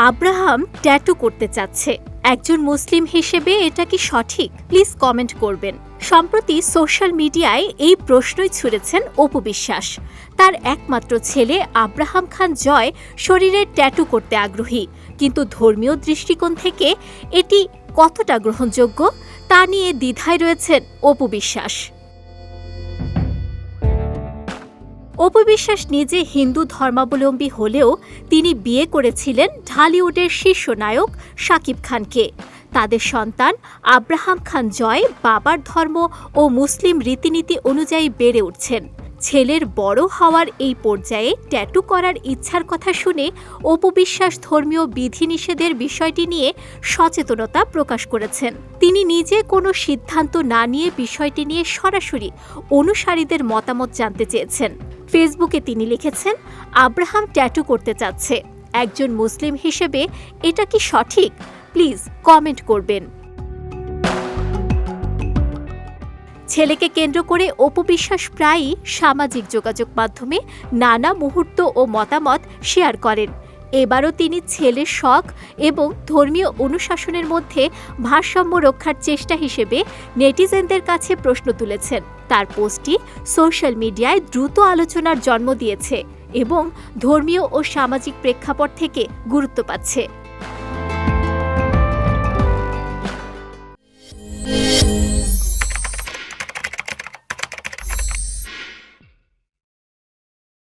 Abraham tattoo করতে চাচ্ছে, একজন মুসলিম হিসেবে এটা কি সঠিক? প্লিজ কমেন্ট করবেন। সম্প্রতি সোশ্যাল মিডিয়ায় এই প্রশ্নই ছুড়েছেন অপু বিশ্বাস। তার একমাত্র ছেলে আব্রাহাম খান জয় শরীরে ট্যাটু করতে আগ্রহী, কিন্তু ধর্মীয় দৃষ্টিকোণ থেকে এটি কতটা গ্রহণযোগ্য তা নিয়ে দ্বিধায় রয়েছেন অপু বিশ্বাস। অপু বিশ্বাস নিজে হিন্দু ধর্মাবলম্বী হলেও তিনি বিয়ে করেছিলেন ঢালিউডের শীর্ষ নায়ক শাকিব খানকে। তাদের সন্তান আব্রাহাম খান জয় বাবার ধর্ম ও মুসলিম রীতিনীতি অনুযায়ী বেড়ে উঠছেন। ছেলের বড় হওয়ার এই পর্যায়ে ট্যাটু করার ইচ্ছার কথা শুনে অপু বিশ্বাস ধর্মীয় বিধিনিষেধের বিষয়টি নিয়ে সচেতনতা প্রকাশ করেছেন। তিনি নিজে কোনো সিদ্ধান্ত না নিয়ে বিষয়টি নিয়ে সরাসরি অনুসারীদের মতামত জানতে চেয়েছেন। ফেসবুকে তিনি লিখেছেন, আব্রাহাম ট্যাটু করতে চাচ্ছে, একজন মুসলিম হিসেবে এটা কি সঠিক? প্লিজ কমেন্ট করবেন। ছেলেকে কেন্দ্র করে অপু বিশ্বাস প্রায়ই সামাজিক যোগাযোগ মাধ্যমে নানা মুহূর্ত ও মতামত শেয়ার করেন। এবারও তিনি ছেলের শখ এবং ধর্মীয় অনুশাসনের মধ্যে ভারসাম্য রক্ষার চেষ্টা হিসেবে নেটিজেনদের কাছে প্রশ্ন তুলেছেন। তার পোস্টটি সোশ্যাল মিডিয়ায় দ্রুত আলোচনার জন্ম দিয়েছে এবং ধর্মীয় ও সামাজিক প্রেক্ষাপট থেকে গুরুত্ব পাচ্ছে।